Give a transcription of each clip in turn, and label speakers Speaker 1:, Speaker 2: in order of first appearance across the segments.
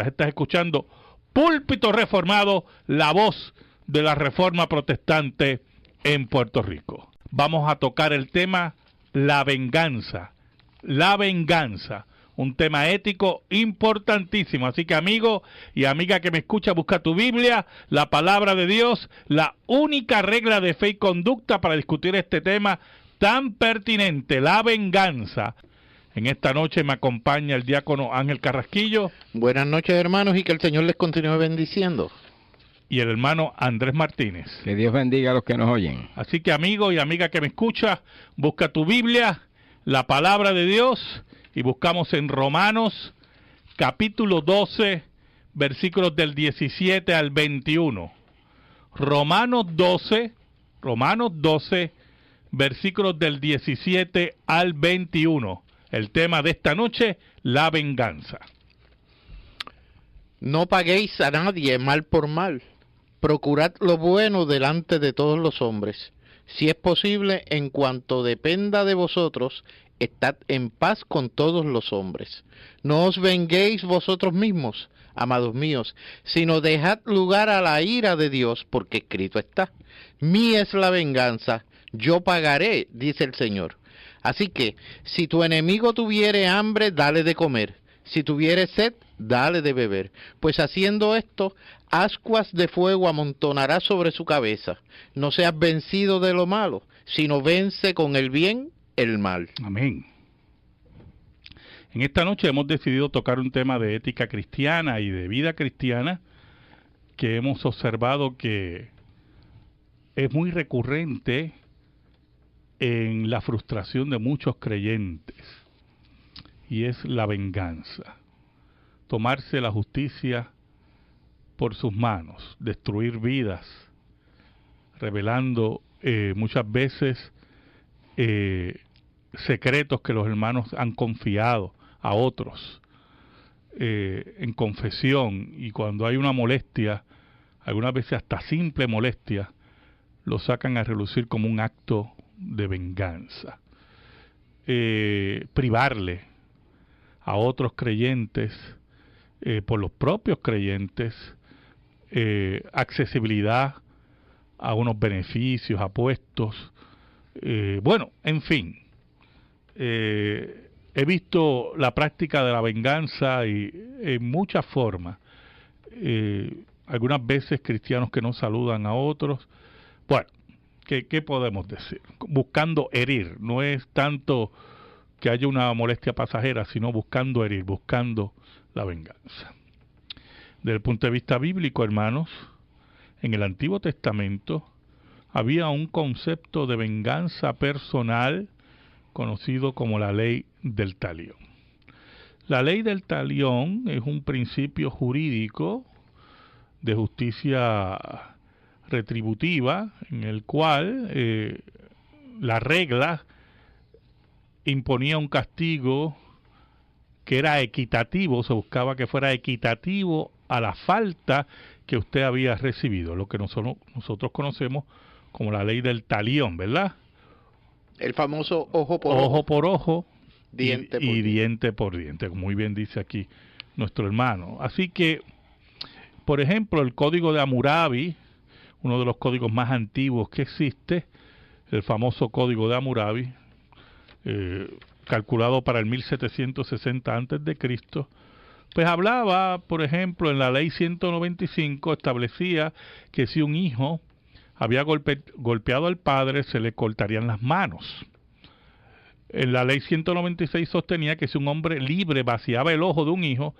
Speaker 1: Estás escuchando Púlpito Reformado, la voz de la Reforma Protestante en Puerto Rico. Vamos a tocar el tema la venganza. La venganza, un tema ético importantísimo. Así que amigo y amiga que me escucha, busca tu Biblia, la palabra de Dios, la única regla de fe y conducta para discutir este tema tan pertinente, la venganza. En esta noche me acompaña el diácono Ángel Carrasquillo.
Speaker 2: Buenas noches, hermanos, y que el Señor les continúe bendiciendo.
Speaker 1: Y el hermano Andrés Martínez.
Speaker 3: Que Dios bendiga a los que nos oyen.
Speaker 1: Así que amigo y amiga que me escucha, busca tu Biblia, la palabra de Dios, y buscamos en Romanos capítulo 12, versículos del 17 al 21. Romanos 12, versículos del 17 al 21. El tema de esta noche, la venganza.
Speaker 2: No paguéis a nadie mal por mal. Procurad lo bueno delante de todos los hombres. Si es posible, en cuanto dependa de vosotros, estad en paz con todos los hombres. No os venguéis vosotros mismos, amados míos, sino dejad lugar a la ira de Dios, porque escrito está: mía es la venganza, yo pagaré, dice el Señor. Así que, si tu enemigo tuviere hambre, dale de comer. Si tuviere sed, dale de beber. Pues haciendo esto, ascuas de fuego amontonará sobre su cabeza. No seas vencido de lo malo, sino vence con el bien el mal.
Speaker 1: Amén. En esta noche hemos decidido tocar un tema de ética cristiana y de vida cristiana que hemos observado que es muy recurrente en la frustración de muchos creyentes, y es la venganza. Tomarse la justicia por sus manos, destruir vidas, revelando muchas veces secretos que los hermanos han confiado a otros en confesión, y cuando hay una molestia, algunas veces hasta simple molestia, lo sacan a relucir como un acto de venganza. Privarle a otros creyentes, por los propios creyentes, accesibilidad a unos beneficios, a puestos, bueno, en fin. He visto la práctica de la venganza y en muchas formas. Algunas veces cristianos que no saludan a otros. Bueno, ¿qué podemos decir? Buscando herir, no es tanto que haya una molestia pasajera, sino buscando herir, buscando la venganza. Desde el punto de vista bíblico, hermanos, en el Antiguo Testamento había un concepto de venganza personal conocido como la ley del talión. La ley del talión es un principio jurídico de justicia retributiva en el cual la regla imponía un castigo que era equitativo, se buscaba que fuera equitativo a la falta que usted había recibido, lo que nosotros conocemos como la ley del talión, ¿verdad?
Speaker 2: El famoso ojo
Speaker 1: por ojo,
Speaker 2: diente
Speaker 1: y diente por diente, como muy bien dice aquí nuestro hermano. Así que, por ejemplo, el Código de Hammurabi, uno de los códigos más antiguos que existe, el famoso Código de Hammurabi, calculado para el 1760 a.C., pues hablaba, por ejemplo, en la ley 195 establecía que si un hijo había golpeado al padre, se le cortarían las manos. En la ley 196 sostenía que si un hombre libre vaciaba el ojo de un hijo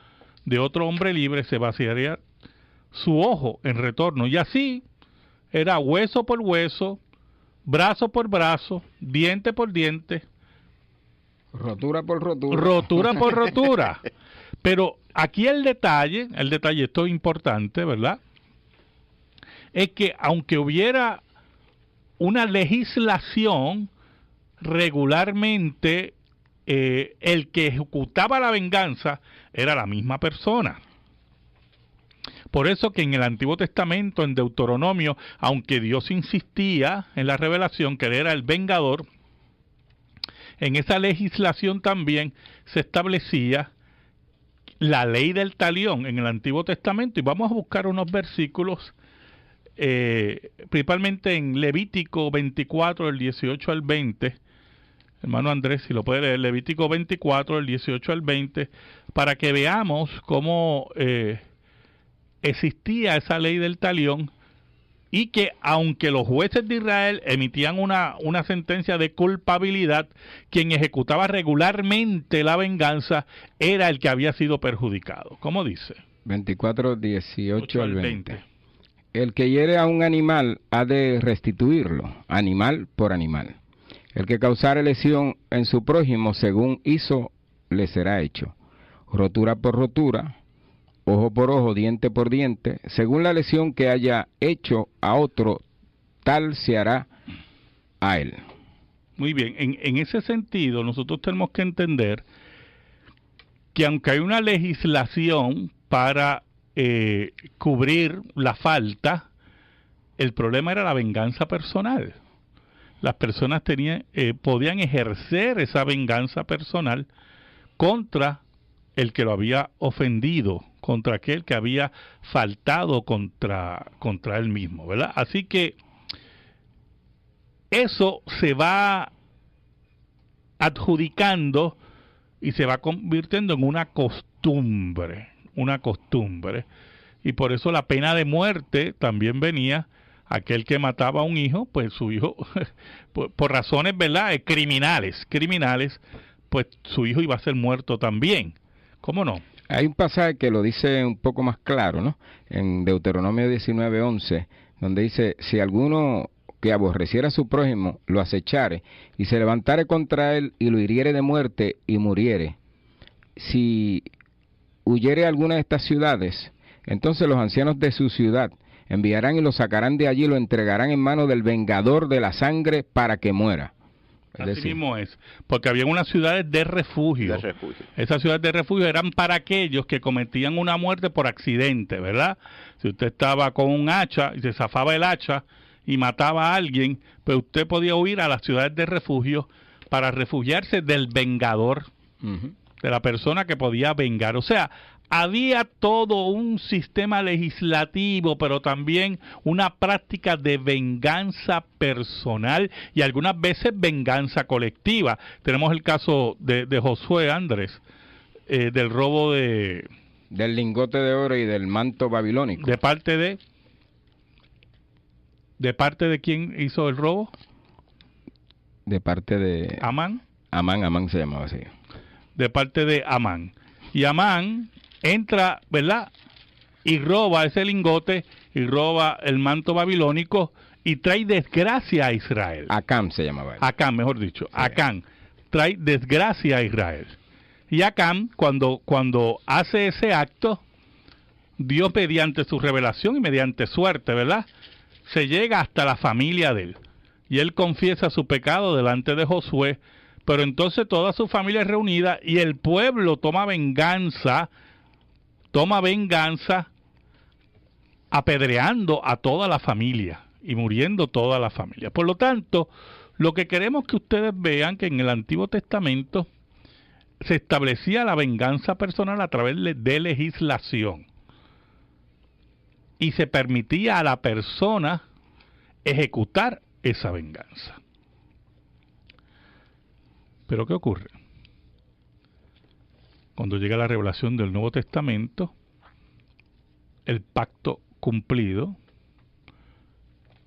Speaker 1: de otro hombre libre, se vaciaría su ojo en retorno. Y así era hueso por hueso, brazo por brazo, diente por diente,
Speaker 3: rotura por rotura.
Speaker 1: Rotura por rotura. Pero aquí el detalle, esto es importante, ¿verdad? Es que aunque hubiera una legislación, regularmente el que ejecutaba la venganza era la misma persona. Por eso que en el Antiguo Testamento, en Deuteronomio, aunque Dios insistía en la revelación que él era el vengador, en esa legislación también se establecía la ley del talión en el Antiguo Testamento, y vamos a buscar unos versículos, principalmente en Levítico 24, del 18 al 20. Hermano Andrés, si lo puede leer, Levítico 24, del 18 al 20, para que veamos cómo existía esa ley del talión, y que aunque los jueces de Israel emitían una sentencia de culpabilidad, quien ejecutaba regularmente la venganza era el que había sido perjudicado. ¿Cómo dice?
Speaker 3: 24, 18 al 20. El que hiere a un animal ha de restituirlo, animal por animal. El que causare lesión en su prójimo según hizo, le será hecho. Rotura por rotura, ojo por ojo, diente por diente, según la lesión que haya hecho a otro, tal se hará a él.
Speaker 1: Muy bien, en ese sentido nosotros tenemos que entender que aunque hay una legislación para cubrir la falta, el problema era la venganza personal. Las personas podían ejercer esa venganza personal contra el que lo había ofendido, contra aquel que había faltado contra él mismo, ¿verdad? Así que eso se va adjudicando y se va convirtiendo en una costumbre, y por eso la pena de muerte también venía. Aquel que mataba a un hijo, pues su hijo, por razones, ¿verdad?, criminales, pues su hijo iba a ser muerto también. ¿Cómo no?
Speaker 3: Hay un pasaje que lo dice un poco más claro, ¿no? En Deuteronomio 19:11, donde dice, si alguno que aborreciera a su prójimo lo acechare y se levantare contra él y lo hiriere de muerte y muriere, si huyere a alguna de estas ciudades, entonces los ancianos de su ciudad enviarán y lo sacarán de allí y lo entregarán en manos del vengador de la sangre para que muera.
Speaker 1: Así mismo es, porque había unas ciudades de refugio. Esas ciudades de refugio eran para aquellos que cometían una muerte por accidente, ¿verdad? Si usted estaba con un hacha y se zafaba el hacha y mataba a alguien, pues usted podía huir a las ciudades de refugio para refugiarse del vengador, de la persona que podía vengar. O sea, había todo un sistema legislativo, pero también una práctica de venganza personal y algunas veces venganza colectiva. Tenemos el caso de Josué, Andrés, del robo del
Speaker 3: lingote de oro y del manto babilónico.
Speaker 1: ¿De parte de quién hizo el robo?
Speaker 3: De parte de
Speaker 1: Amán.
Speaker 3: Amán se llamaba así.
Speaker 1: De parte de Amán. Y Amán entra, ¿verdad?, y roba ese lingote y roba el manto babilónico y trae desgracia a Israel.
Speaker 3: Acán se llamaba él.
Speaker 1: Acán, mejor dicho. Sí. Acán trae desgracia a Israel. Y Acán, cuando hace ese acto, Dios, mediante su revelación y mediante suerte, ¿verdad?, se llega hasta la familia de él. Y él confiesa su pecado delante de Josué, pero entonces toda su familia es reunida y el pueblo toma venganza apedreando a toda la familia y muriendo toda la familia. Por lo tanto, lo que queremos que ustedes vean que en el Antiguo Testamento se establecía la venganza personal a través de legislación y se permitía a la persona ejecutar esa venganza. Pero ¿qué ocurre? Cuando llega la revelación del Nuevo Testamento, el pacto cumplido,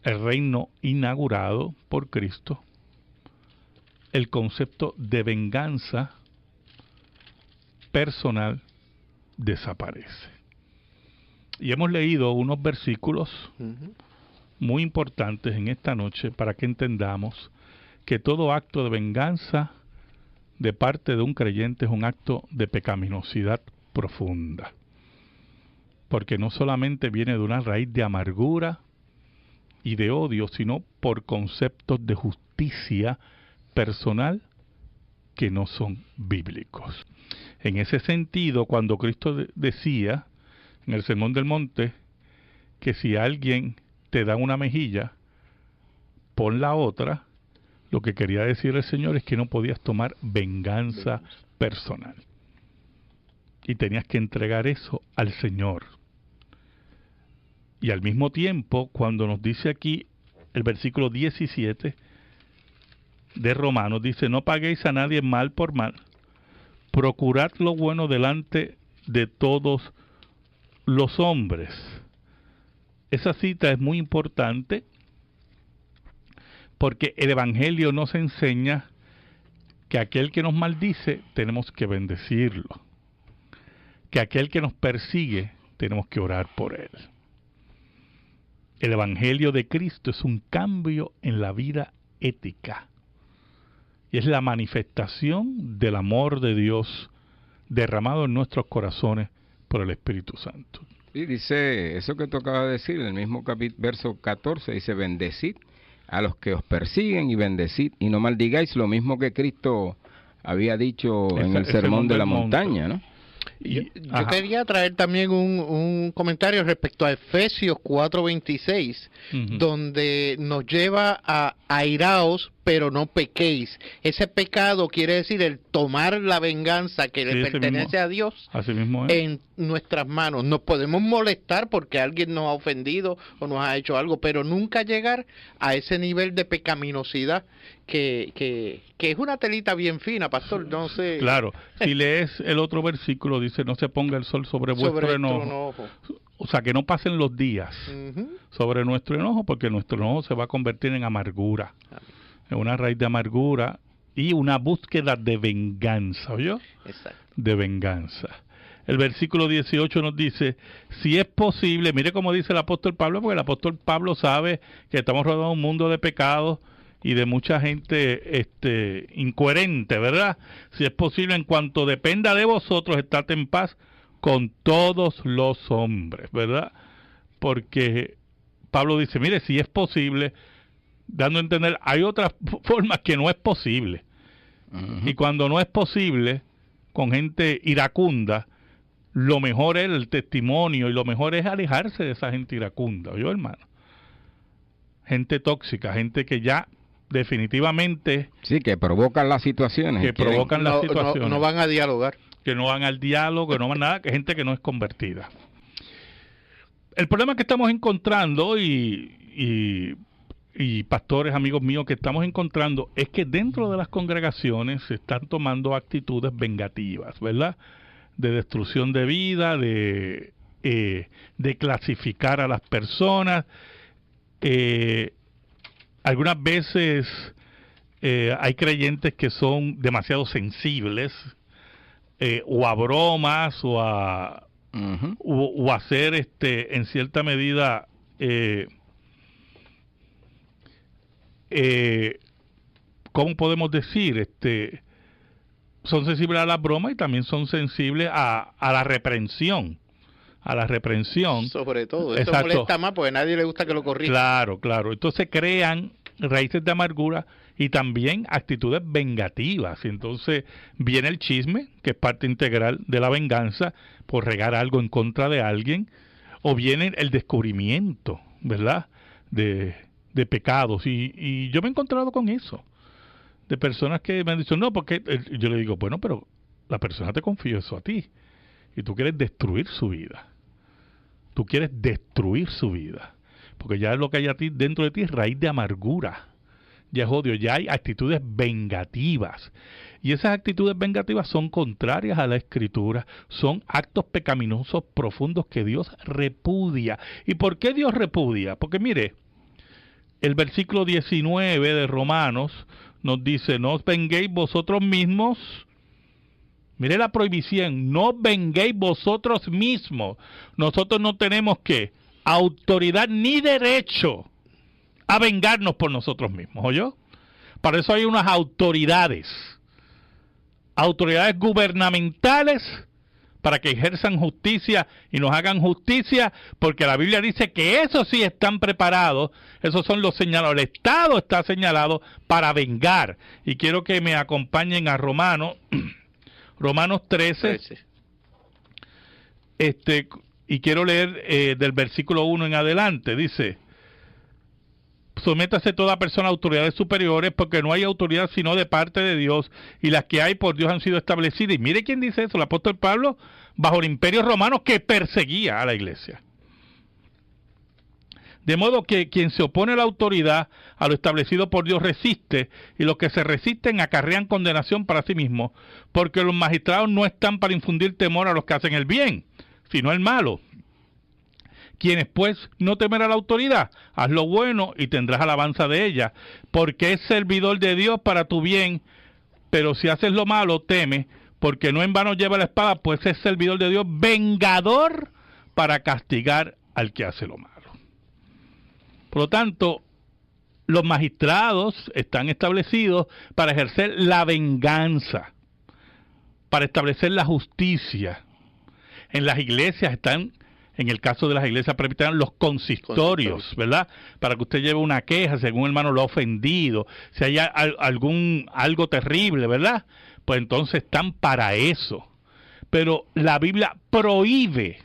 Speaker 1: el reino inaugurado por Cristo, el concepto de venganza personal desaparece. Y hemos leído unos versículos muy importantes en esta noche para que entendamos que todo acto de venganza de parte de un creyente es un acto de pecaminosidad profunda, porque no solamente viene de una raíz de amargura y de odio, sino por conceptos de justicia personal que no son bíblicos. En ese sentido, cuando Cristo decía en el Sermón del Monte que si alguien te da una mejilla, pon la otra, lo que quería decir el Señor es que no podías tomar venganza personal. y tenías que entregar eso al Señor. Y al mismo tiempo, cuando nos dice aquí el versículo 17 de Romanos, dice, no paguéis a nadie mal por mal, procurad lo bueno delante de todos los hombres. Esa cita es muy importante porque el Evangelio nos enseña que aquel que nos maldice tenemos que bendecirlo, que aquel que nos persigue tenemos que orar por él. El Evangelio de Cristo es un cambio en la vida ética y es la manifestación del amor de Dios derramado en nuestros corazones por el Espíritu Santo.
Speaker 3: Y dice, eso que tú acabas de decir, en el mismo verso 14, dice, bendecid a los que os persiguen y bendecid y no maldigáis, lo mismo que Cristo había dicho en el Sermón de la Montaña, ¿no?
Speaker 2: Yo quería traer también un comentario respecto a Efesios 4:26, donde nos lleva a airaos, pero no pequéis. Ese pecado quiere decir el tomar la venganza que le pertenece a Dios en nuestras manos. Nos podemos molestar porque alguien nos ha ofendido o nos ha hecho algo, pero nunca llegar a ese nivel de pecaminosidad que es una telita bien fina, pastor. No sé.
Speaker 1: Claro, si lees el otro versículo, dice, no se ponga el sol sobre vuestro enojo. O sea, que no pasen los días sobre nuestro enojo, porque nuestro enojo se va a convertir en amargura. En una raíz de amargura y una búsqueda de venganza, ¿oyó?
Speaker 2: Exacto.
Speaker 1: De venganza. El versículo 18 nos dice, si es posible, mire cómo dice el apóstol Pablo, porque el apóstol Pablo sabe que estamos rodeados de un mundo de pecados y de mucha gente incoherente, ¿verdad? Si es posible, en cuanto dependa de vosotros, estad en paz con todos los hombres, ¿verdad? Porque Pablo dice, mire, si es posible, dando a entender, hay otras formas que no es posible. Y cuando no es posible, con gente iracunda, lo mejor es el testimonio y lo mejor es alejarse de esa gente iracunda, ¿oyó, hermano? Gente tóxica, gente que ya definitivamente...
Speaker 3: Sí, que provocan las situaciones.
Speaker 1: Que provocan las situaciones.
Speaker 2: No van a dialogar.
Speaker 1: Que no van al diálogo, que no van a nada, que gente que no es convertida. El problema que estamos encontrando y pastores, amigos míos, que estamos encontrando es que dentro de las congregaciones se están tomando actitudes vengativas, ¿verdad? De destrucción de vida, de clasificar a las personas. Algunas veces hay creyentes que son demasiado sensibles o a bromas o a hacer en cierta medida ¿cómo podemos decir? Son sensibles a la broma y también son sensibles a la reprensión. A la reprensión.
Speaker 2: Sobre todo, eso molesta más porque a nadie le gusta que lo corrija.
Speaker 1: Claro, claro. Entonces crean raíces de amargura y también actitudes vengativas. Y entonces viene el chisme, que es parte integral de la venganza, por regar algo en contra de alguien, o viene el descubrimiento, ¿verdad?, de pecados. Y yo me he encontrado con eso, de personas que me han dicho, no, porque yo le digo, bueno, pero la persona te confió eso a ti y tú quieres destruir su vida. Tú quieres destruir su vida, porque ya lo que hay a ti, dentro de ti es raíz de amargura, ya es odio, ya hay actitudes vengativas. Y esas actitudes vengativas son contrarias a la Escritura, son actos pecaminosos profundos que Dios repudia. ¿Y por qué Dios repudia? Porque mire, el versículo 19 de Romanos nos dice, no os venguéis vosotros mismos. Mire la prohibición, no os venguéis vosotros mismos. Nosotros no tenemos autoridad ni derecho a vengarnos por nosotros mismos, ¿oyó? Para eso hay unas autoridades gubernamentales, para que ejerzan justicia y nos hagan justicia, porque la Biblia dice que esos sí están preparados, esos son los señalados, el Estado está señalado para vengar. Y quiero que me acompañen a Romanos 13, y quiero leer del versículo 1 en adelante. Dice, sométase toda persona a autoridades superiores, porque no hay autoridad sino de parte de Dios, y las que hay por Dios han sido establecidas. Y mire quién dice eso, el apóstol Pablo, bajo el imperio romano que perseguía a la iglesia. De modo que quien se opone a la autoridad, a lo establecido por Dios, resiste, y los que se resisten acarrean condenación para sí mismos, porque los magistrados no están para infundir temor a los que hacen el bien, sino el malo. Quienes pues no temen a la autoridad, haz lo bueno y tendrás alabanza de ella, porque es servidor de Dios para tu bien, pero si haces lo malo, teme, porque no en vano lleva la espada, pues es servidor de Dios, vengador para castigar al que hace lo malo. Por lo tanto, los magistrados están establecidos para ejercer la venganza, para establecer la justicia. En las iglesias están, en el caso de las iglesias presbiterianas, los consistorios, ¿verdad? Para que usted lleve una queja si algún hermano lo ha ofendido, si hay algo terrible, ¿verdad? Pues entonces están para eso. Pero la Biblia prohíbe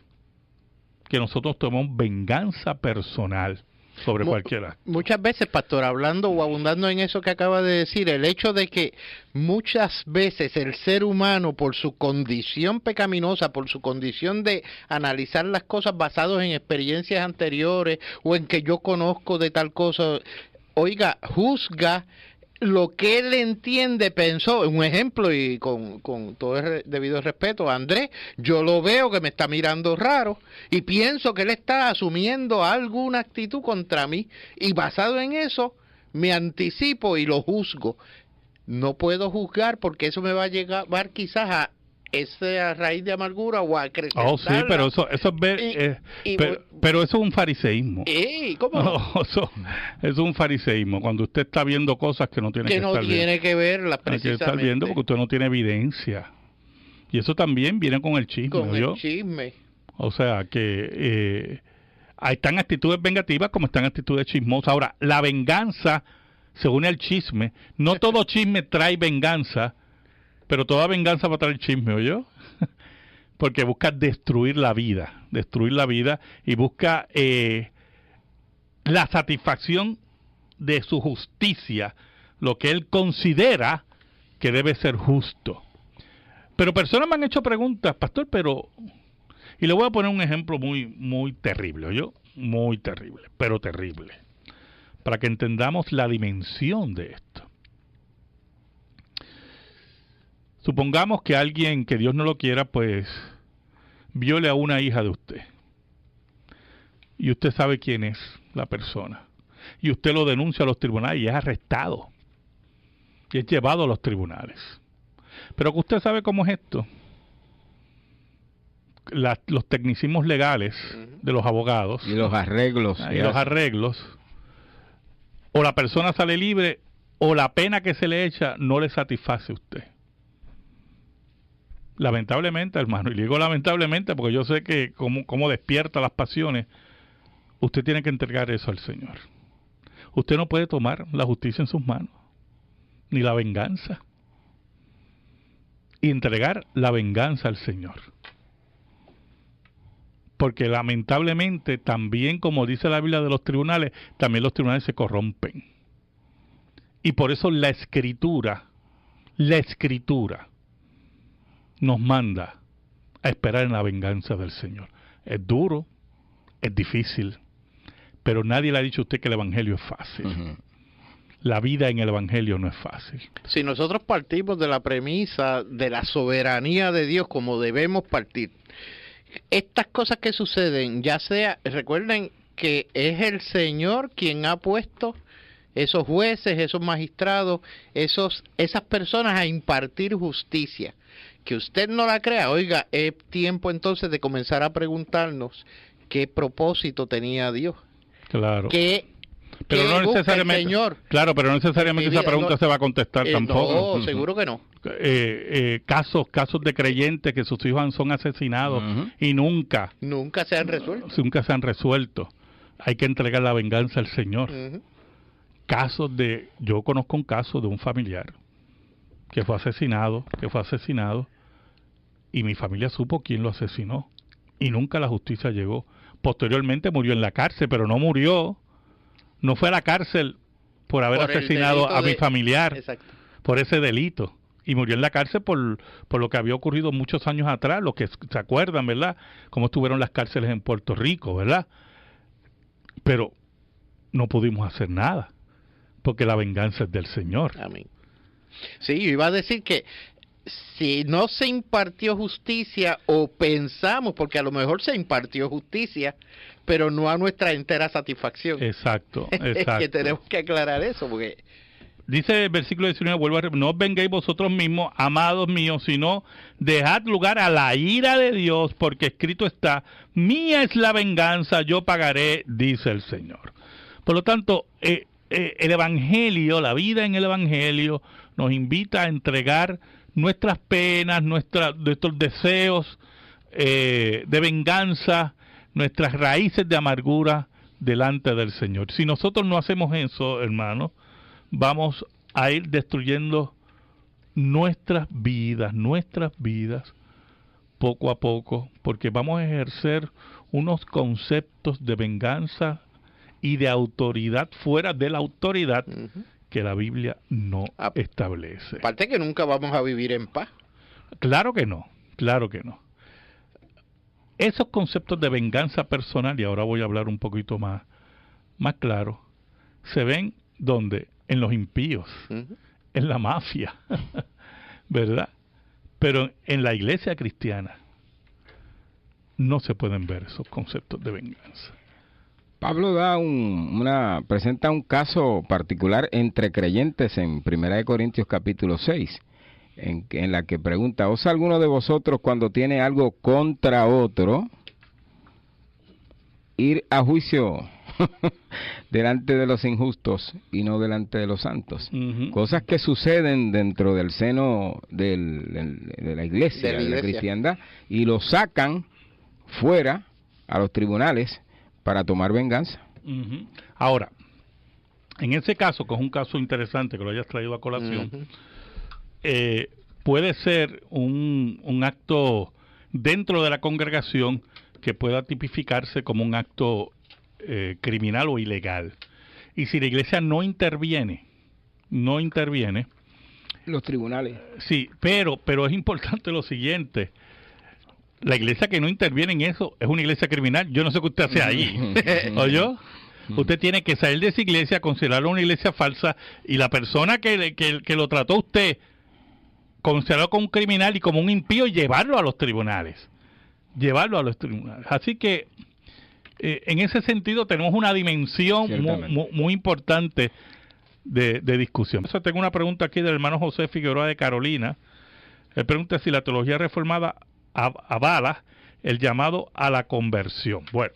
Speaker 1: que nosotros tomemos venganza personal sobre cualquiera.
Speaker 2: Muchas veces, pastor, hablando o abundando en eso que acaba de decir, el hecho de que muchas veces el ser humano, por su condición pecaminosa, por su condición de analizar las cosas basadas en experiencias anteriores o en que yo conozco de tal cosa, oiga, juzga lo que él entiende, pensó. Un ejemplo, y con todo el debido respeto a Andrés, yo lo veo que me está mirando raro y pienso que él está asumiendo alguna actitud contra mí, y basado en eso me anticipo y lo juzgo. No puedo juzgar, porque eso me va a llevar quizás a esa raíz de amargura o a acrecentarla.
Speaker 1: Oh, sí, pero eso es ver, pero eso es un fariseísmo.
Speaker 2: ¿Cómo no?
Speaker 1: No, eso es un fariseísmo, cuando usted está viendo cosas que no tiene que estar viendo.
Speaker 2: Que no tiene que verlas, precisamente.
Speaker 1: Hay que estar viendo porque usted no tiene evidencia. Y eso también viene con el chisme,
Speaker 2: con el chisme.
Speaker 1: O sea, que están actitudes vengativas como están actitudes chismosas. Ahora, la venganza se une al chisme. No todo chisme trae venganza, pero toda venganza va a traer chisme, ¿oyó? Porque busca destruir la vida y busca la satisfacción de su justicia, lo que él considera que debe ser justo. Pero personas me han hecho preguntas, pastor, y le voy a poner un ejemplo muy terrible, ¿oyó? Muy terrible, pero terrible, para que entendamos la dimensión de esto. Supongamos que alguien, que Dios no lo quiera, pues viole a una hija de usted. Y usted sabe quién es la persona. Y usted lo denuncia a los tribunales y es arrestado. Y es llevado a los tribunales. Pero que usted sabe cómo es esto. Los tecnicismos legales de los abogados.
Speaker 3: Y los arreglos.
Speaker 1: O la persona sale libre, o la pena que se le echa no le satisface a usted. Lamentablemente, hermano, y digo lamentablemente porque yo sé que como despierta las pasiones, usted tiene que entregar eso al Señor. Usted no puede tomar la justicia en sus manos, ni la venganza, y entregar la venganza al Señor. Porque lamentablemente también, como dice la Biblia de los tribunales, también los tribunales se corrompen. Y por eso la Escritura nos manda a esperar en la venganza del Señor. Es duro, es difícil, pero nadie le ha dicho a usted que el Evangelio es fácil. La vida en el Evangelio no es fácil.
Speaker 2: Si nosotros partimos de la premisa de la soberanía de Dios, como debemos partir, estas cosas que suceden, ya sea, recuerden que es el Señor quien ha puesto esos jueces, esos magistrados, esas personas a impartir justicia. Que usted no la crea, oiga, es tiempo entonces de comenzar a preguntarnos qué propósito tenía Dios.
Speaker 1: Claro.
Speaker 2: Pero no necesariamente, Señor,
Speaker 1: claro, pero no necesariamente esa pregunta se va a contestar tampoco.
Speaker 2: No, seguro que no.
Speaker 1: Casos de creyentes que sus hijos son asesinados y nunca
Speaker 2: se han resuelto.
Speaker 1: Nunca se han resuelto. Hay que entregar la venganza al Señor. Yo conozco un caso de un familiar que fue asesinado, y mi familia supo quién lo asesinó, y nunca la justicia llegó. Posteriormente murió en la cárcel, pero no fue a la cárcel por haber asesinado a mi familiar, por ese delito, y murió en la cárcel por lo que había ocurrido muchos años atrás, los que se acuerdan, ¿verdad? Cómo estuvieron las cárceles en Puerto Rico, ¿verdad? Pero no pudimos hacer nada, porque la venganza es del Señor.
Speaker 2: Amén. Sí, yo iba a decir que si no se impartió justicia, o pensamos, porque a lo mejor se impartió justicia, pero no a nuestra entera satisfacción.
Speaker 1: Exacto,
Speaker 2: Es
Speaker 1: exacto.
Speaker 2: que tenemos que aclarar eso, porque...
Speaker 1: Dice el versículo 19, vuelvo a repetir, no os vengáis vosotros mismos, amados míos, sino dejad lugar a la ira de Dios, porque escrito está, mía es la venganza, yo pagaré, dice el Señor. Por lo tanto, el Evangelio, la vida en el Evangelio, nos invita a entregar nuestras penas, nuestros deseos de venganza, nuestras raíces de amargura delante del Señor. Si nosotros no hacemos eso, hermanos, vamos a ir destruyendo nuestras vidas poco a poco, porque vamos a ejercer unos conceptos de venganza y de autoridad fuera de la autoridad que la Biblia no establece.
Speaker 2: Aparte que nunca vamos a vivir en paz.
Speaker 1: Claro que no, claro que no. Esos conceptos de venganza personal, y ahora voy a hablar un poquito más claro, se ven ¿dónde? En los impíos, en la mafia, ¿verdad? Pero en la iglesia cristiana no se pueden ver esos conceptos de venganza.
Speaker 3: Pablo presenta un caso particular entre creyentes en 1 Corintios capítulo 6, en la que pregunta, ¿osa alguno de vosotros cuando tiene algo contra otro ir a juicio delante de los injustos y no delante de los santos? Cosas que suceden dentro del seno de la iglesia, de la cristiandad, y lo sacan fuera a los tribunales para tomar venganza.
Speaker 1: Ahora, en ese caso, que es un caso interesante que lo hayas traído a colación, puede ser un acto dentro de la congregación que pueda tipificarse como un acto criminal o ilegal. Y si la iglesia no interviene,
Speaker 3: los tribunales.
Speaker 1: Sí, pero es importante lo siguiente. La iglesia que no interviene en eso es una iglesia criminal. Yo no sé qué usted hace ahí. ¿Oyó? Usted tiene que salir de esa iglesia, considerarlo una iglesia falsa, y la persona que lo trató a usted, considerarlo como un criminal y como un impío, y llevarlo a los tribunales. Así que, en ese sentido, tenemos una dimensión muy importante de discusión. Entonces, tengo una pregunta aquí del hermano José Figueroa de Carolina. Él pregunta si la teología reformada avala el llamado a la conversión. Bueno,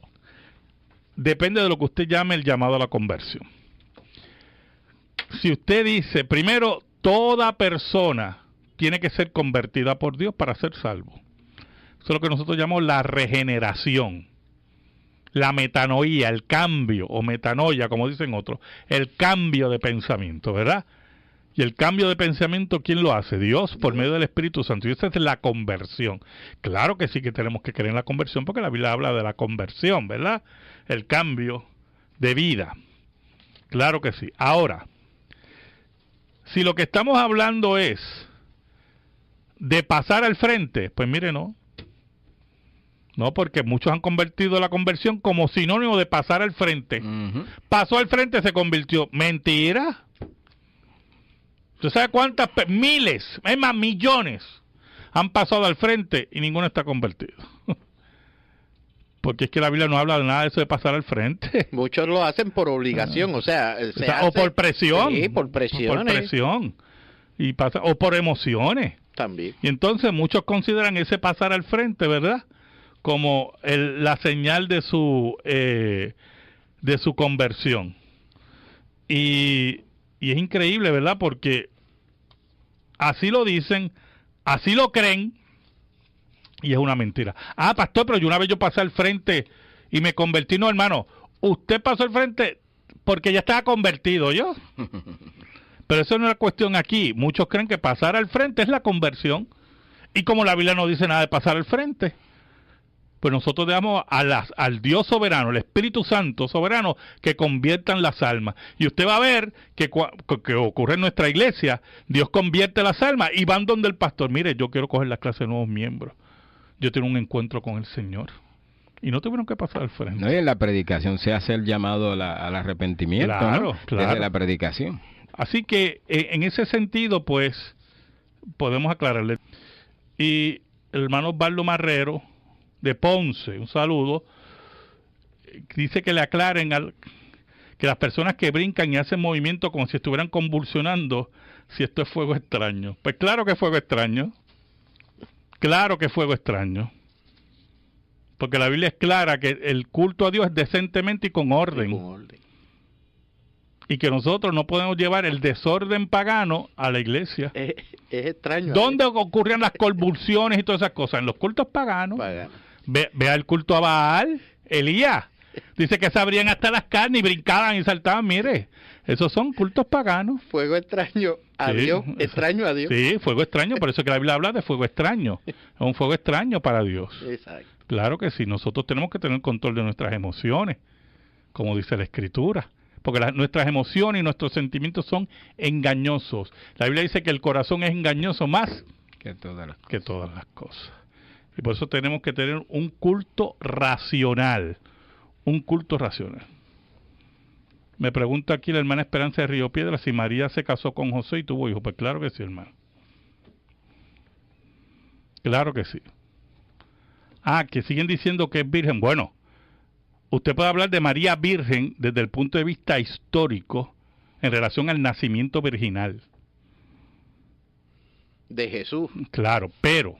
Speaker 1: depende de lo que usted llame el llamado a la conversión. Si usted dice, primero, toda persona tiene que ser convertida por Dios para ser salvo. Eso es lo que nosotros llamamos la regeneración, la metanoía, el cambio, o metanoia, como dicen otros, el cambio de pensamiento, ¿verdad? Y el cambio de pensamiento, ¿quién lo hace? Dios, por medio del Espíritu Santo. Y esa es la conversión. Claro que sí que tenemos que creer en la conversión, porque la Biblia habla de la conversión, ¿verdad? El cambio de vida. Claro que sí. Ahora, si lo que estamos hablando es de pasar al frente, pues mire, no. No, porque muchos han convertido la conversión como sinónimo de pasar al frente. Pasó al frente, se convirtió. Mentira. ¿Usted sabe cuántas? Miles, es más, millones han pasado al frente y ninguno está convertido. Porque es que la Biblia no habla de nada de eso de pasar al frente.
Speaker 2: Muchos lo hacen por obligación, o
Speaker 1: por presión.
Speaker 2: Sí, por presión.
Speaker 1: Por presión. O por emociones.
Speaker 2: También.
Speaker 1: Y entonces muchos consideran ese pasar al frente, ¿verdad?, como la señal de su conversión. Y es increíble, ¿verdad?, porque así lo dicen, así lo creen, y es una mentira. Ah, pastor, pero una vez yo pasé al frente y me convertí. No, hermano, usted pasó al frente porque ya estaba convertido, ¿yo? Pero eso no es la cuestión aquí. Muchos creen que pasar al frente es la conversión, y como la Biblia no dice nada de pasar al frente, Pues nosotros damos al Dios soberano, el Espíritu Santo soberano, que conviertan las almas. Y usted va a ver que ocurre en nuestra iglesia, Dios convierte las almas y van donde el pastor. Mire, yo quiero coger la clase de nuevos miembros. Yo tengo un encuentro con el Señor. Y no tuvieron que pasar al frente.
Speaker 3: No, y en la predicación se hace el llamado al arrepentimiento,
Speaker 1: claro,
Speaker 3: ¿no?
Speaker 1: Claro.
Speaker 3: Desde la predicación.
Speaker 1: Así que en ese sentido, pues, podemos aclararle. Y el hermano Osvaldo Marrero, de Ponce, un saludo, dice que le aclaren que las personas que brincan y hacen movimiento como si estuvieran convulsionando, si esto es fuego extraño. Pues claro que es fuego extraño. Claro que es fuego extraño. Porque la Biblia es clara que el culto a Dios es decentemente y con orden. Y que nosotros no podemos llevar el desorden pagano a la iglesia.
Speaker 2: Es extraño.
Speaker 1: ¿Dónde ocurrían las convulsiones y todas esas cosas? En los cultos paganos. Vea el culto a Baal, Elías. Dice que se abrían hasta las carnes y brincaban y saltaban. Mire, esos son cultos paganos.
Speaker 2: Fuego extraño a Dios, extraño a Dios.
Speaker 1: Sí, fuego extraño, por eso que la Biblia habla de fuego extraño. Es un fuego extraño para Dios.
Speaker 2: Exacto.
Speaker 1: Claro que sí, nosotros tenemos que tener control de nuestras emociones, como dice la Escritura. Porque nuestras emociones y nuestros sentimientos son engañosos. La Biblia dice que el corazón es engañoso más
Speaker 3: que todas
Speaker 1: las cosas. Y por eso tenemos que tener un culto racional. Un culto racional. Me pregunta aquí la hermana Esperanza de Río Piedra si María se casó con José y tuvo hijos. Pues claro que sí, hermano. Claro que sí. Que siguen diciendo que es virgen. Bueno, usted puede hablar de María Virgen desde el punto de vista histórico en relación al nacimiento virginal.
Speaker 2: De Jesús.
Speaker 1: Claro, pero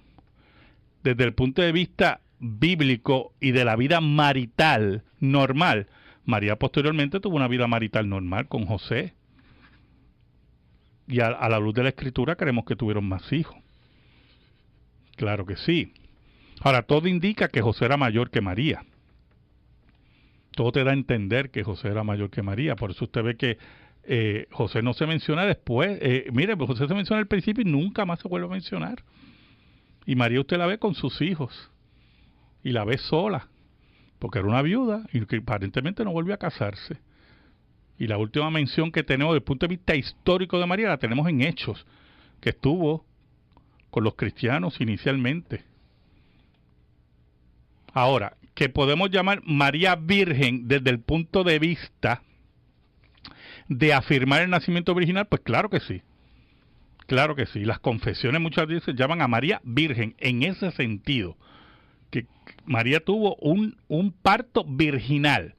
Speaker 1: desde el punto de vista bíblico y de la vida marital normal, María posteriormente tuvo una vida marital normal con José. Y a la luz de la Escritura creemos que tuvieron más hijos. Claro que sí. Ahora, todo indica que José era mayor que María. Todo te da a entender que José era mayor que María. Por eso usted ve que José no se menciona después. Mire, José se menciona al principio y nunca más se vuelve a mencionar. Y María usted la ve con sus hijos. Y la ve sola. Porque era una viuda y que aparentemente no volvió a casarse. Y la última mención que tenemos desde el punto de vista histórico de María la tenemos en Hechos. Que estuvo con los cristianos inicialmente. Ahora, que podemos llamar María Virgen desde el punto de vista de afirmar el nacimiento virginal, pues claro que sí. Claro que sí. Las confesiones muchas veces llaman a María Virgen en ese sentido. Que María tuvo un parto virginal.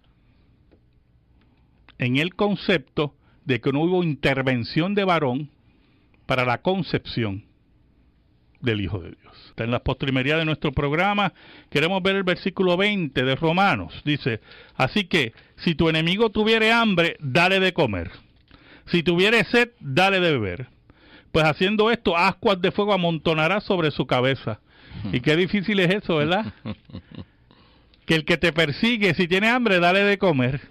Speaker 1: En el concepto de que no hubo intervención de varón para la concepción del Hijo de Dios. Está en la postrimería de nuestro programa. Queremos ver el versículo 20 de Romanos. Dice, así que si tu enemigo tuviere hambre, dale de comer. Si tuviere sed, dale de beber. Pues haciendo esto, ascuas de fuego amontonará sobre su cabeza. Y qué difícil es eso, ¿verdad? Que el que te persigue, si tiene hambre, dale de comer.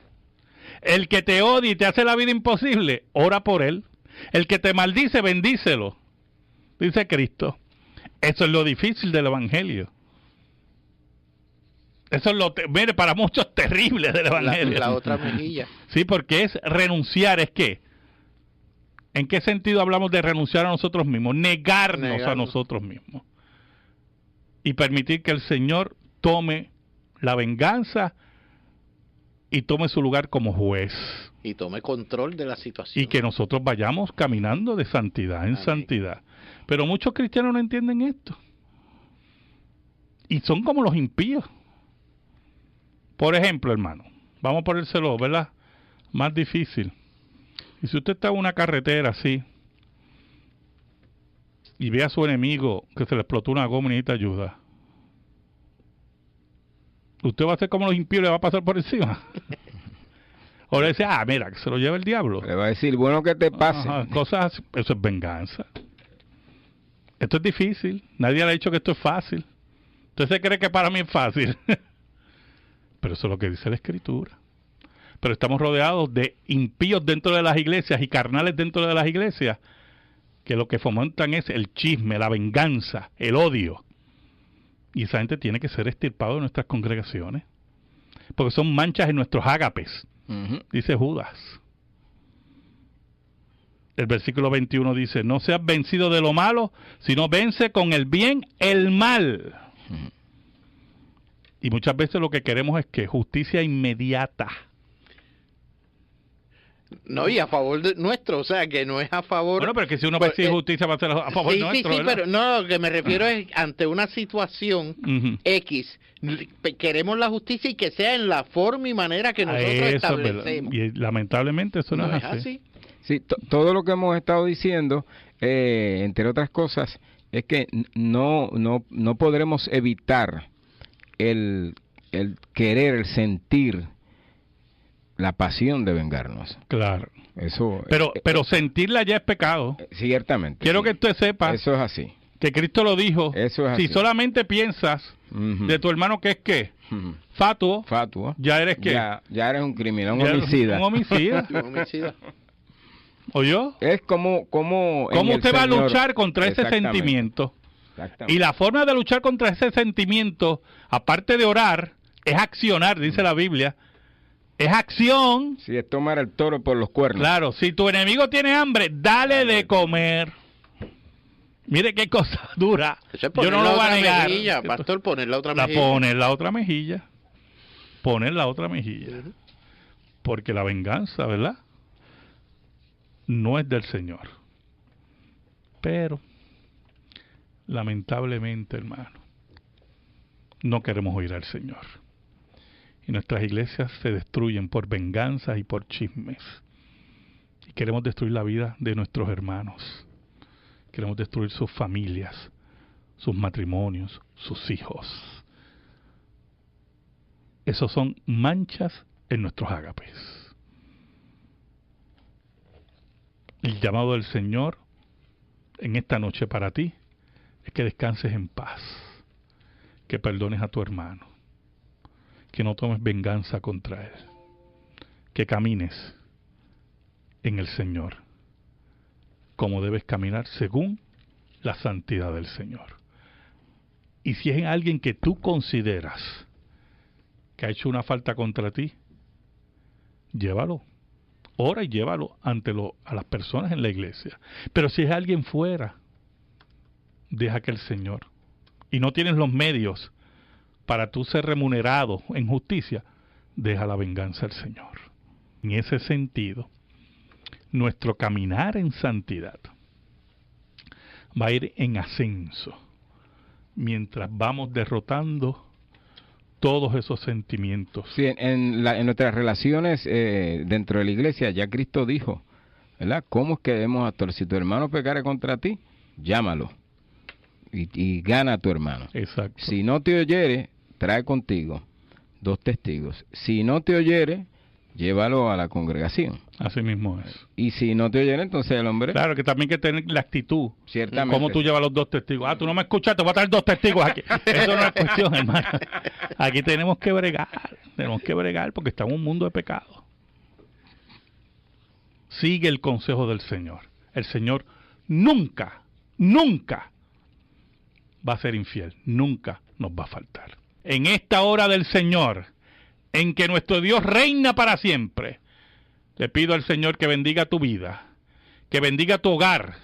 Speaker 1: El que te odia y te hace la vida imposible, ora por él. El que te maldice, bendícelo. Dice Cristo. Eso es lo difícil del Evangelio. Eso es mire, para muchos terrible del Evangelio.
Speaker 2: La otra mejilla.
Speaker 1: Sí, porque es renunciar, es que, ¿en qué sentido hablamos de renunciar a nosotros mismos? Negarnos a nosotros mismos. Y permitir que el Señor tome la venganza y tome su lugar como juez.
Speaker 2: Y tome control de la situación.
Speaker 1: Y que nosotros vayamos caminando de santidad en santidad. Pero muchos cristianos no entienden esto. Y son como los impíos. Por ejemplo, hermano, vamos a ponérselo, ¿verdad? Más difícil. Y si usted está en una carretera así y ve a su enemigo que se le explotó una goma y necesita ayuda, usted va a hacer como los impíos, le va a pasar por encima. O le dice, mira, que se lo lleva el diablo.
Speaker 3: Le va a decir, bueno, que te pase.
Speaker 1: Cosas así. Eso es venganza. Esto es difícil. Nadie le ha dicho que esto es fácil. Usted se cree que para mí es fácil. Pero eso es lo que dice la Escritura. Pero estamos rodeados de impíos dentro de las iglesias y carnales dentro de las iglesias que lo que fomentan es el chisme, la venganza, el odio. Y esa gente tiene que ser extirpada de nuestras congregaciones, porque son manchas en nuestros ágapes, dice Judas. El versículo 21 dice, no seas vencido de lo malo, sino vence con el bien el mal. Y muchas veces lo que queremos es que justicia inmediata.
Speaker 2: No, y a favor de nuestro, o sea, que no es a favor...
Speaker 1: Bueno, pero que si uno ve si justicia va a ser a favor
Speaker 2: sí,
Speaker 1: nuestro,
Speaker 2: sí,
Speaker 1: ¿verdad?
Speaker 2: pero no, lo que me refiero es ante una situación X, queremos la justicia y que sea en la forma y manera que nosotros establecemos.
Speaker 1: Y lamentablemente eso no es así.
Speaker 3: Sí, todo lo que hemos estado diciendo, entre otras cosas, es que no podremos evitar el querer, el sentir la pasión de vengarnos.
Speaker 1: Claro.
Speaker 3: Eso.
Speaker 1: Pero sentirla ya es pecado.
Speaker 3: Ciertamente.
Speaker 1: Quiero que usted sepa.
Speaker 3: Eso es así.
Speaker 1: Que Cristo lo dijo.
Speaker 3: Eso es así.
Speaker 1: Si solamente piensas de tu hermano que es qué, fatuo, ya eres qué.
Speaker 3: Ya eres un criminal, un homicida.
Speaker 1: Un homicida.
Speaker 2: Un homicida.
Speaker 1: ¿Oyó?
Speaker 3: Es como
Speaker 1: ¿Cómo usted va a luchar contra ese sentimiento? Y la forma de luchar contra ese sentimiento, aparte de orar, es accionar, dice la Biblia. Es acción.
Speaker 3: Sí, es tomar el toro por los cuernos.
Speaker 1: Claro, si tu enemigo tiene hambre, dale de comer. Mire qué cosa dura. Yo no lo voy a negar.
Speaker 2: Mejilla, pastor, poner la otra mejilla.
Speaker 1: Poner la otra mejilla. Poner la otra mejilla. Porque la venganza, ¿verdad? No es del Señor. Pero, lamentablemente, hermano, no queremos oír al Señor. Y nuestras iglesias se destruyen por venganzas y por chismes. Y queremos destruir la vida de nuestros hermanos. Queremos destruir sus familias, sus matrimonios, sus hijos. Esos son manchas en nuestros ágapes. El llamado del Señor en esta noche para ti es que descanses en paz, que perdones a tu hermano, que no tomes venganza contra él, que camines en el Señor, como debes caminar según la santidad del Señor. Y si es alguien que tú consideras que ha hecho una falta contra ti, llévalo, ora y llévalo ante a las personas en la iglesia. Pero si es alguien fuera, deja que el Señor, y no tienes los medios para tú ser remunerado en justicia, deja la venganza al Señor. En ese sentido, nuestro caminar en santidad va a ir en ascenso mientras vamos derrotando todos esos sentimientos.
Speaker 3: Sí, en nuestras relaciones dentro de la iglesia, ya Cristo dijo, ¿verdad? ¿Cómo es que debemos actuar? Si tu hermano pecare contra ti, llámalo y gana a tu hermano.
Speaker 1: Exacto.
Speaker 3: Si no te oyere, trae contigo 2 testigos. Si no te oyere, llévalo a la congregación.
Speaker 1: Así mismo es.
Speaker 3: Y si no te oyere, entonces el hombre...
Speaker 1: Claro, que también hay que tener la actitud.
Speaker 3: Ciertamente.
Speaker 1: ¿Cómo tú llevas los 2 testigos? Ah, tú no me escuchas, te voy a traer 2 testigos aquí. Eso no es cuestión, hermano. Aquí tenemos que bregar porque estamos en un mundo de pecado. Sigue el consejo del Señor. El Señor nunca va a ser infiel. Nunca nos va a faltar. En esta hora del Señor, en que nuestro Dios reina para siempre, le pido al Señor que bendiga tu vida, que bendiga tu hogar,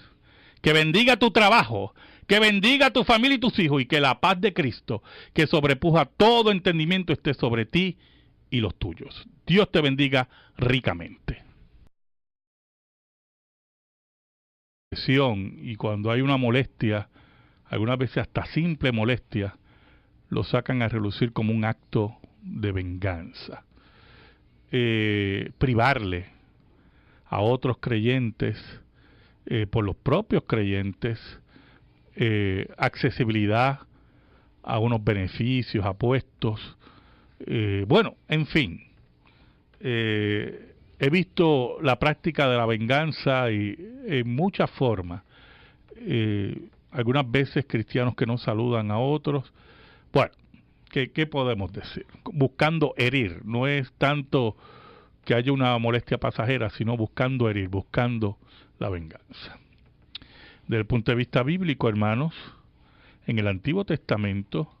Speaker 1: que bendiga tu trabajo, que bendiga tu familia y tus hijos, y que la paz de Cristo, que sobrepuja todo entendimiento, esté sobre ti y los tuyos. Dios te bendiga ricamente. Y cuando hay una molestia, algunas veces hasta simple molestia, lo sacan a relucir como un acto de venganza. Privarle a otros creyentes, por los propios creyentes, accesibilidad a unos beneficios, a puestos. Bueno, en fin. He visto la práctica de la venganza y en muchas formas. Algunas veces cristianos que no saludan a otros. Bueno, ¿qué podemos decir? Buscando herir, no es tanto que haya una molestia pasajera, sino buscando herir, buscando la venganza. Desde el punto de vista bíblico, hermanos, en el Antiguo Testamento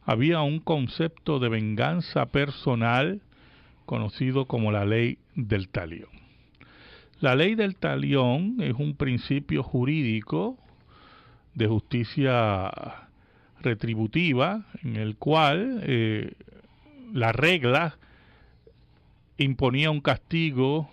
Speaker 1: había un concepto de venganza personal conocido como la ley del talión. La ley del talión es un principio jurídico de justicia retributiva en el cual la regla imponía un castigo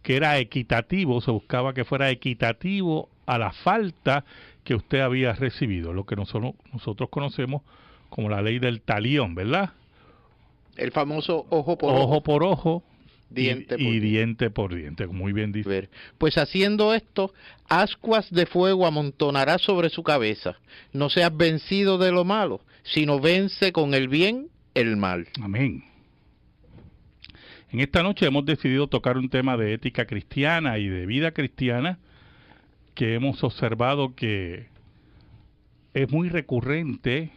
Speaker 1: que era equitativo, se buscaba que fuera equitativo a la falta que usted había recibido, lo que nosotros conocemos como la ley del talión, ¿verdad?
Speaker 2: El famoso ojo
Speaker 1: por ojo,
Speaker 2: diente
Speaker 1: y diente por diente, muy bien dicho.
Speaker 2: Pues haciendo esto, ascuas de fuego amontonará sobre su cabeza. No seas vencido de lo malo, sino vence con el bien el mal.
Speaker 1: Amén. En esta noche hemos decidido tocar un tema de ética cristiana y de vida cristiana que hemos observado que es muy recurrente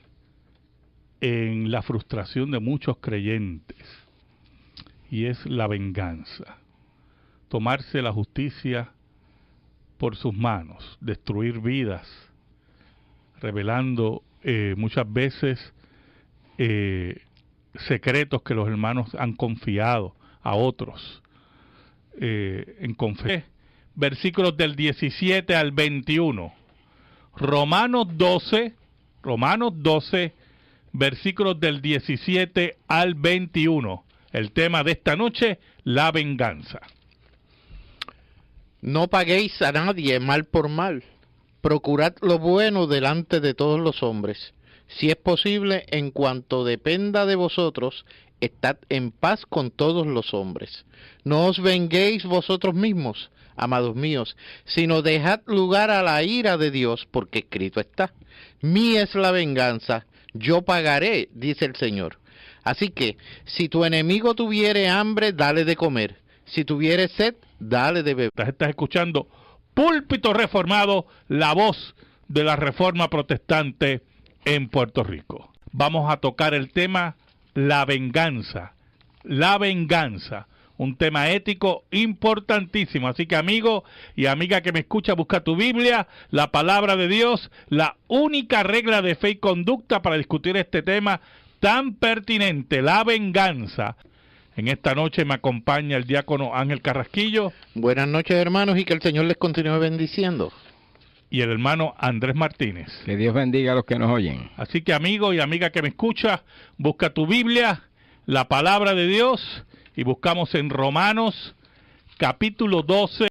Speaker 1: en la frustración de muchos creyentes, y es la venganza. Tomarse la justicia por sus manos, destruir vidas, revelando muchas veces secretos que los hermanos han confiado a otros en confesión. Versículos del 17 al 21. Romanos 12, versículos del 17 al 21. El tema de esta noche, la venganza.
Speaker 2: No paguéis a nadie mal por mal. Procurad lo bueno delante de todos los hombres. Si es posible, en cuanto dependa de vosotros, estad en paz con todos los hombres. No os venguéis vosotros mismos, amados míos, sino dejad lugar a la ira de Dios, porque escrito está: mía es la venganza, yo pagaré, dice el Señor. Así que, si tu enemigo tuviere hambre, dale de comer. Si tuviere sed, dale de beber.
Speaker 1: Estás escuchando Púlpito Reformado, la voz de la Reforma Protestante en Puerto Rico. Vamos a tocar el tema la venganza. La venganza. Un tema ético importantísimo. Así que, amigo y amiga que me escucha, busca tu Biblia, la palabra de Dios, la única regla de fe y conducta para discutir este tema tan pertinente, la venganza. En esta noche me acompaña el diácono Ángel Carrasquillo.
Speaker 2: Buenas noches, hermanos, y que el Señor les continúe bendiciendo.
Speaker 1: Y el hermano Andrés Martínez.
Speaker 3: Que Dios bendiga a los que nos oyen.
Speaker 1: Así que, amigo y amiga que me escucha, busca tu Biblia, la palabra de Dios, y buscamos en Romanos capítulo 12.